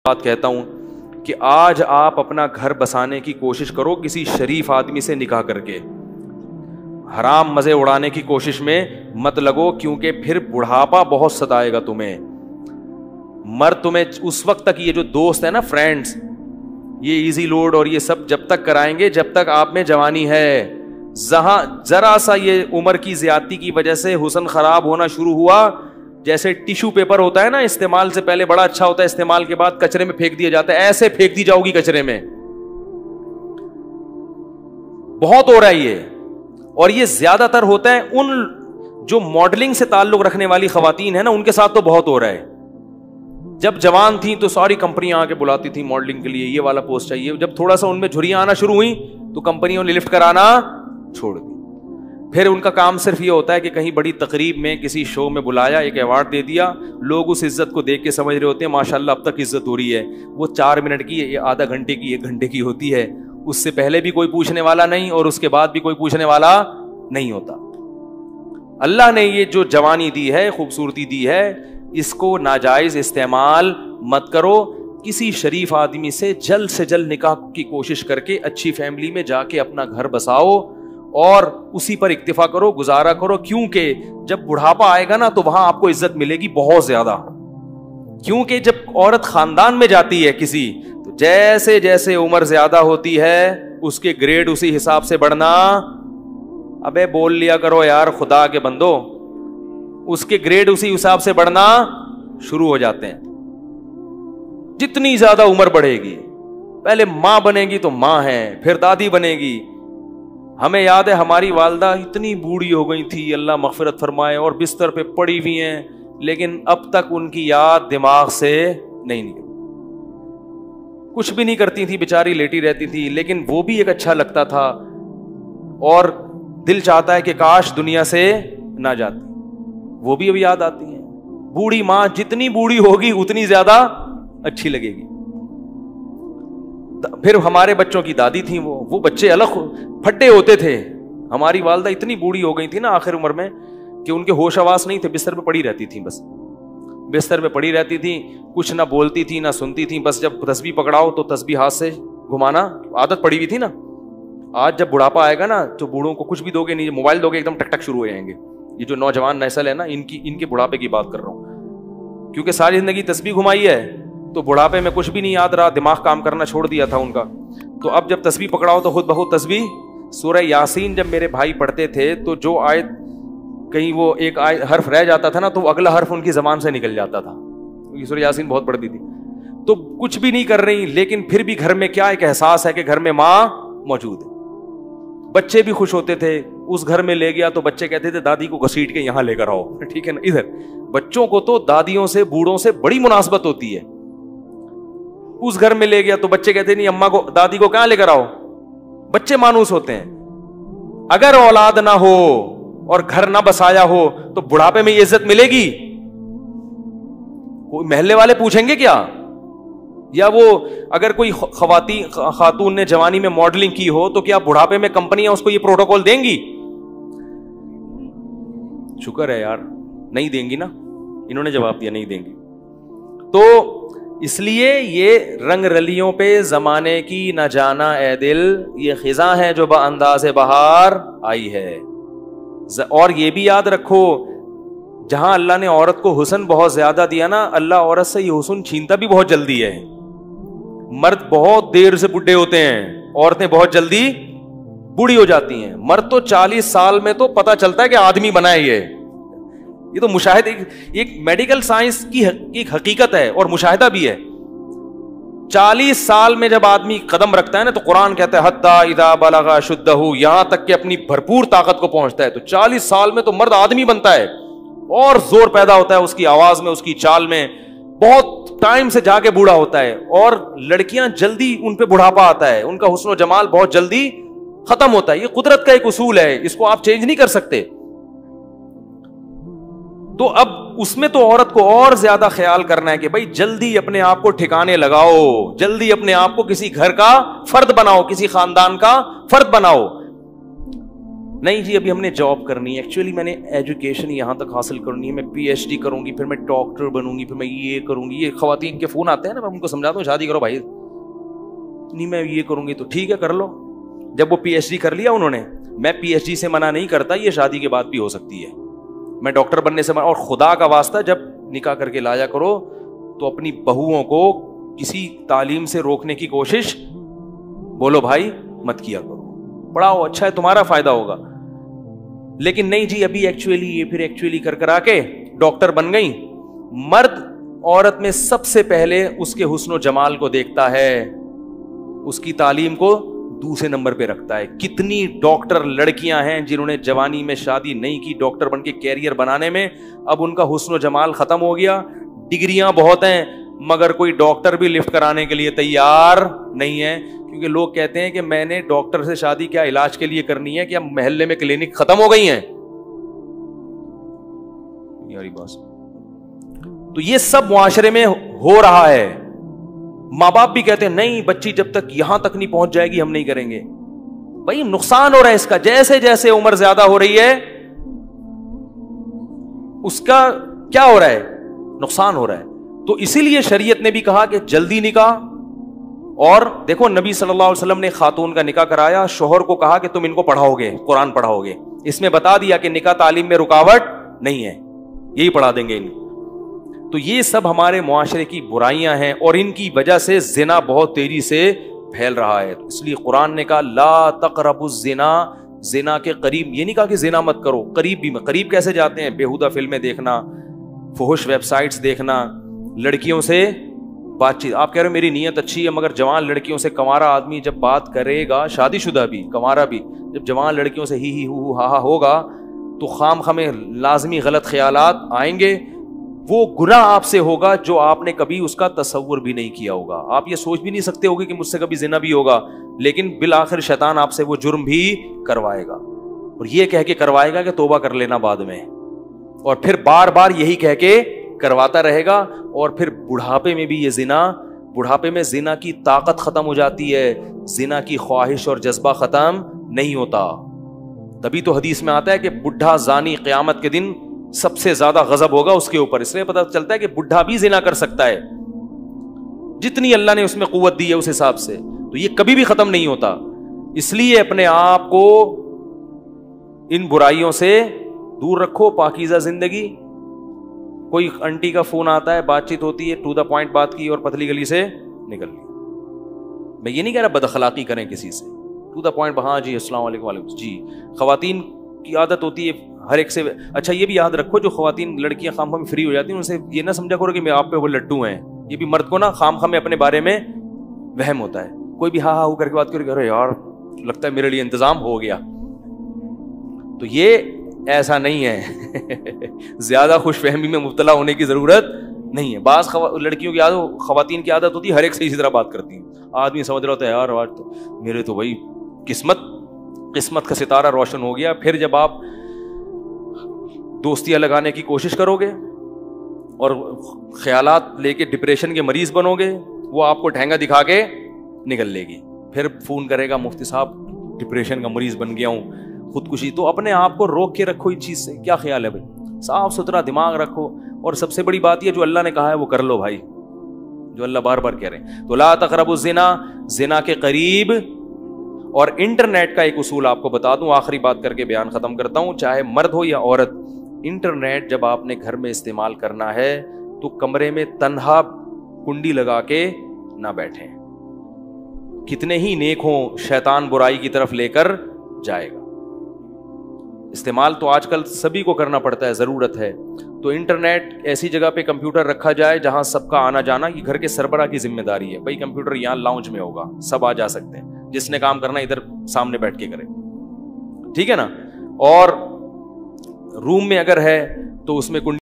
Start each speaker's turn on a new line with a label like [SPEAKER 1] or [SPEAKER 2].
[SPEAKER 1] بات کہتا ہوں کہ آج آپ اپنا گھر بسانے کی کوشش کرو کسی شریف آدمی سے نکاح کر کے. حرام مزے اڑانے کی کوشش میں مت لگو, کیونکہ پھر بڑھاپا بہت ستائے گا تمہیں. مرد تمہیں اس وقت تک, یہ جو دوست ہے نا, فرینڈز, یہ ایزی لوڈ اور یہ سب جب تک کرائیں گے جب تک آپ میں جوانی ہے. جہاں ذرا سا یہ عمر کی زیادتی کی وجہ سے حسن خراب ہونا شروع ہوا, جیسے ٹیشو پیپر ہوتا ہے نا, استعمال سے پہلے بڑا اچھا ہوتا ہے, استعمال کے بعد کچرے میں پھینک دیا جاتا ہے, ایسے پھینک دی جاؤ گی کچرے میں. بہت ہو رہا ہے یہ, اور یہ زیادہ تر ہوتا ہے ان جو ماڈلنگ سے تعلق رکھنے والی خواتین ہیں نا, ان کے ساتھ تو بہت ہو رہا ہے. جب جوان تھیں تو ساری کمپنیاں آ کے بلاتی تھیں ماڈلنگ کے لیے, یہ والا پوسٹ چاہیے. جب تھوڑا سا ان میں جھریاں آنا شروع ہوئیں تو کمپنیوں نے لفٹ کرانا چھوڑ دی. پھر ان کا کام صرف یہ ہوتا ہے کہ کہیں بڑی تقریب میں کسی شو میں بلایا, ایک ایوارڈ دے دیا, لوگ اس عزت کو دیکھ کے سمجھ رہے ہوتے ہیں ماشاءاللہ اب تک عزت ہو رہی ہے. وہ 4 منٹ کی, یہ آدھا گھنٹے کی, 1 گھنٹے کی ہوتی ہے. اس سے پہلے بھی کوئی پوچھنے والا نہیں اور اس کے بعد بھی کوئی پوچھنے والا نہیں ہوتا. اللہ نے یہ جو جوانی دی ہے, خوبصورتی دی ہے, اس کو ناجائز استعمال مت کرو. کسی شریف آدمی سے جلد نکاح کی کوشش کر کے اچھی فیملی میں جا کے اپنا گھر بساؤ اور اسی پر اکتفا کرو, گزارا کرو. کیونکہ جب بڑھاپا آئے گا نا تو وہاں آپ کو عزت ملے گی بہت زیادہ. کیونکہ جب عورت خاندان میں جاتی ہے کسی, تو جیسے جیسے عمر زیادہ ہوتی ہے اس کے گریڈ اسی حساب سے بڑھنا. ابے بول لیا کرو یار خدا کے بندو, اس کے گریڈ اسی حساب سے بڑھنا شروع ہو جاتے ہیں. جتنی زیادہ عمر بڑھے گی, پہلے ماں بنے گی تو ماں ہے, پھر دادی بنے گی. ہمیں یاد ہے ہماری والدہ اتنی بوڑھی ہو گئی تھی, اللہ مغفرت فرمائے, اور بستر پہ پڑی ہوئی ہیں, لیکن اب تک ان کی یاد دماغ سے نہیں نکلی. کچھ بھی نہیں کرتی تھی بیچاری, لیٹی رہتی تھی, لیکن وہ بھی ایک اچھا لگتا تھا اور دل چاہتا ہے کہ کاش دنیا سے نہ جاتی. وہ بھی اب یاد آتی ہیں. بوڑھی ماں جتنی بوڑھی ہوگی اتنی زیادہ اچھی لگے گی. پھر ہمارے بچوں کی دادی تھیں, وہ بچے الگ پھٹے ہوتے تھے. ہماری والدہ اتنی بوڑھی ہو گئی تھی نا آخر عمر میں کہ ان کے ہوش آواز نہیں تھے, بستر پہ پڑی رہتی تھیں, بس بستر پہ پڑی رہتی تھیں, کچھ نہ بولتی تھی نہ سنتی تھی. بس جب تسبیح پکڑاؤ تو تسبیح ہاتھ سے گھمانا, عادت پڑی ہوئی تھی نا. آج جب بڑھاپا آئے گا نا تو بوڑھوں کو کچھ بھی دو گے نہیں, موبائل دو گے ایک دم ٹک ٹک شروع ہو جائیں گے. یہ جو نوجوان نسل ہے نا, ان کے بڑھاپے کی بات کر رہا ہوں, کیونکہ ساری زندگی تسبیح گھمائی ہے تو بڑھاپے میں کچھ بھی نہیں یاد رہا, دماغ کام کرنا چھوڑ دیا تھا ان کا. تو اب جب تسبیح پکڑاؤ تو خود بخود تسبیح. سورہ یاسین جب میرے بھائی پڑھتے تھے تو جو آیت کہیں وہ ایک حرف رہ جاتا تھا نا تو اگلا حرف ان کی زبان سے نکل جاتا تھا, کیونکہ سورہ یاسین بہت پڑھتی تھی. تو کچھ بھی نہیں کر رہی, لیکن پھر بھی گھر میں کیا ایک احساس ہے کہ گھر میں ماں موجود ہے. بچے بھی خوش ہوتے تھے. اس گھر میں لے گیا تو بچے کہتے تھے دادی کو گھسیٹ کے یہاں لے کر آؤ, ٹھیک ہے نا. ادھر بچوں کو تو دادیوں سے, بوڑھوں سے بڑی مناسبت ہوتی ہے. اس گھر میں لے گیا تو بچے کہتے نہیں اماں کو, دادی کو کہاں لے کر آؤ. بچے مانوس ہوتے ہیں. اگر اولاد نہ ہو اور گھر نہ بسایا ہو تو بڑھاپے میں یہ عزت ملے گی؟ کوئی محلے والے پوچھیں گے کیا؟ یا وہ اگر کوئی خاتون نے جوانی میں ماڈلنگ کی ہو تو کیا بڑھاپے میں کمپنیاں اس کو یہ پروٹوکول دیں گی؟ شکر ہے یار نہیں دیں گی نا, انہوں نے جواب دیا نہیں دیں گی. تو اس لیے یہ رنگ رلیوں پہ زمانے کی نہ جانا اے دل, یہ خزاں ہے جو بانداز بہار آئی ہے. اور یہ بھی یاد رکھو, جہاں اللہ نے عورت کو حسن بہت زیادہ دیا نا, اللہ عورت سے یہ حسن چھینتا بھی بہت جلدی ہے. مرد بہت دیر سے بڈھے ہوتے ہیں, عورتیں بہت جلدی بوڑھی ہو جاتی ہیں. مرد تو 40 سال میں تو پتہ چلتا ہے کہ آدمی بنا ہے. یہ تو مشاہدہ, ایک میڈیکل سائنس کی ایک حقیقت ہے اور مشاہدہ بھی ہے. 40 سال میں جب آدمی قدم رکھتا ہے نا تو قرآن کہتا ہے حتی اذا بلغ اشدہ, یہاں تک کہ اپنی بھرپور طاقت کو پہنچتا ہے. تو 40 سال میں تو مرد آدمی بنتا ہے اور زور پیدا ہوتا ہے اس کی آواز میں, اس کی چال میں. بہت ٹائم سے جا کے بوڑھا ہوتا ہے. اور لڑکیاں جلدی ان پہ بڑھاپا آتا ہے, ان کا حسن و جمال بہت جلدی ختم ہوتا ہے. یہ قدرت کا ایک اصول ہے, اس کو آپ چینج نہیں کر سکتے. تو اب اس میں تو عورت کو اور زیادہ خیال کرنا ہے کہ بھائی جلدی اپنے آپ کو ٹھکانے لگاؤ, جلدی اپنے آپ کو کسی گھر کا فرد بناؤ, کسی خاندان کا فرد بناؤ. نہیں جی ابھی ہم نے جاب کرنی ہے, ایکچولی میں نے ایجوکیشن یہاں تک حاصل کرنی ہے, میں پی ایچ ڈی کروں گی, پھر میں ڈاکٹر بنوں گی, پھر میں یہ کروں گی. یہ خواتین کے فون آتے ہیں نا, میں ان کو سمجھاتا ہوں شادی کرو بھائی, نہیں میں یہ کروں گی. تو ٹھیک ہے کر لو. جب وہ پی ایچ ڈی کر لیا انہوں نے, میں پی ایچ ڈی سے منع نہیں کرتا, یہ شادی کے بعد بھی ہو سکتی ہے, میں ڈاکٹر بننے سے منع. اور خدا کا واسطہ جب نکاح کر کے لایا کرو تو اپنی بہوؤں کو کسی تعلیم سے روکنے کی کوشش بولو بھائی مت کیا کرو, پڑھاؤ اچھا ہے تمہارا فائدہ ہوگا. لیکن نہیں جی ابھی ایکچولی یہ پھر ایکچولی کر کر آ کے ڈاکٹر بن گئی. مرد عورت میں سب سے پہلے اس کے حسن و جمال کو دیکھتا ہے, اس کی تعلیم کو دوسرے نمبر پہ رکھتا ہے. کتنی ڈاکٹر لڑکیاں ہیں جنہوں نے جوانی میں شادی نہیں کی, ڈاکٹر بن کے کیریئر بنانے میں, اب ان کا حسن و جمال ختم ہو گیا. ڈگریاں بہت ہیں مگر کوئی ڈاکٹر بھی لفٹ کرانے کے لیے تیار نہیں ہے, کیونکہ لوگ کہتے ہیں کہ میں نے ڈاکٹر سے شادی کیا علاج کے لیے کرنی ہے, کیا محلے میں کلینک ختم ہو گئی ہیں یاری بات. تو یہ سب معاشرے میں ہو رہا ہے. ماں باپ بھی کہتے ہیں نہیں بچی جب تک یہاں تک نہیں پہنچ جائے گی ہم نہیں کریں گے. بھائی نقصان ہو رہا ہے اس کا, جیسے جیسے عمر زیادہ ہو رہی ہے اس کا کیا ہو رہا ہے, نقصان ہو رہا ہے. تو اسی لیے شریعت نے بھی کہا کہ جلدی نکاح. اور دیکھو نبی صلی اللہ علیہ وسلم نے خاتون کا نکاح کرایا, شوہر کو کہا کہ تم ان کو پڑھاؤ گے, قرآن پڑھاؤ گے. اس میں بتا دیا کہ نکاح تعلیم میں رکاوٹ نہیں ہے, یہی پڑھا دیں گے ان. تو یہ سب ہمارے معاشرے کی برائیاں ہیں اور ان کی وجہ سے زنا بہت تیزی سے پھیل رہا ہے. اس لیے قرآن نے کہا لا تقربوا الزنا, زنا کے قریب. یہ نہیں کہا کہ زنا مت کرو, قریب بھی. قریب کیسے جاتے ہیں, بیہودہ فلمیں دیکھنا, فحش ویب سائٹس دیکھنا, لڑکیوں سے بات چیت. آپ کہہ رہے ہو میری نیت اچھی ہے, مگر جوان لڑکیوں سے کنوارا آدمی جب بات کرے گا, شادی شدہ بھی کنوارا بھی, جب جوان لڑکیوں سے ہی ہو ہا ہوگا تو خام خامے لازمی غلط خیالات آئیں گے. وہ گناہ آپ سے ہوگا جو آپ نے کبھی اس کا تصور بھی نہیں کیا ہوگا. آپ یہ سوچ بھی نہیں سکتے ہوگے کہ مجھ سے کبھی زنا بھی ہوگا, لیکن بالآخر شیطان آپ سے وہ جرم بھی کروائے گا, اور یہ کہہ کے کروائے گا کہ توبہ کر لینا بعد میں, اور پھر بار بار یہی کہہ کے کرواتا رہے گا. اور پھر بڑھاپے میں بھی یہ زنا, بڑھاپے میں زنا کی طاقت ختم ہو جاتی ہے, زنا کی خواہش اور جذبہ ختم نہیں ہوتا. تبھی تو حدیث میں آتا ہے کہ بڈھا زانی قیامت کے دن سب سے زیادہ غضب ہوگا اس کے اوپر. اس لیے پتہ چلتا ہے کہ بڈھا بھی زنا کر سکتا ہے, جتنی اللہ نے اس میں قوت دی ہے اس حساب سے. تو یہ کبھی بھی ختم نہیں ہوتا. اس لیے اپنے آپ کو ان برائیوں سے دور رکھو, پاکیزہ زندگی. کوئی انٹی کا فون آتا ہے, بات چیت ہوتی ہے, ٹو دا پوائنٹ بات کی اور پتلی گلی سے نکل لی. میں یہ نہیں کہہ رہا بد اخلاقی کریں کسی سے, ٹو دا پوائنٹ, ہاں جی السلام علیکم وعلیکم جی. خواتین کی عادت ہوتی ہے ہر ایک سے. اچھا یہ بھی یاد رکھو جو خواتین لڑکیاں خام خواہ میں فری ہو جاتی ہیں ان سے یہ نہ سمجھا کرو کہ میں آپ پہ وہ لڈو ہیں. یہ بھی مرد کو نا خام خواہ میں اپنے بارے میں وہم ہوتا ہے. کوئی بھی ہاں ہو کر کے بات کرے کہ یار لگتا ہے میرے لیے انتظام ہو گیا. تو یہ ایسا نہیں ہے. زیادہ خوش فہمی میں مبتلا ہونے کی ضرورت نہیں ہے. بعض لڑکیوں کی عادت, خواتین کی عادت ہوتی ہے ہر ایک سے اسی طرح بات کرتی ہیں. آدمی سمجھ رہا ہوتا ہے یار آج تو میرے تو بھائی قسمت کا ستارہ روشن ہو گیا. پھر جب آپ دوستیاں لگانے کی کوشش کرو گے اور خیالات لے کے ڈپریشن کے مریض بنو گے, وہ آپ کو ٹھینگا دکھا کے نکل لے گی. پھر فون کرے گا مفتی صاحب ڈپریشن کا مریض بن گیا ہوں, خودکشی. تو اپنے آپ کو روک کے رکھو اس چیز سے. کیا خیال ہے بھائی, صاف ستھرا دماغ رکھو. اور سب سے بڑی بات یہ جو اللہ نے کہا ہے وہ کر لو بھائی, جو اللہ بار بار کہہ رہے ہیں. تو لا تقربوا الزنا, زنا کے قریب. اور انٹرنیٹ کا ایک اصول آپ کو بتا دوں, آخری بات کر کے بیان ختم کرتا ہوں, چاہے مرد ہو یا عورت. انٹرنیٹ جب آپ نے گھر میں استعمال کرنا ہے تو کمرے میں تنہا کنڈی لگا کے نہ بیٹھیں. کتنے ہی نیک ہوں, شیطان برائی کی طرف لے کر جائے گا. استعمال تو آج کل سبھی کو کرنا پڑتا ہے, ضرورت ہے. تو انٹرنیٹ ایسی جگہ پہ کمپیوٹر رکھا جائے جہاں سب کا آنا جانا, یہ گھر کے سربراہ کی ذمہ داری ہے. بھائی کمپیوٹر یہاں لاؤنج میں ہوگا, سب آ جا سکتے ہیں, جس نے کام کرنا ادھر سامنے بیٹھ کے کرے, ٹھیک ہے نا. اور روم میں اگر ہے تو اس میں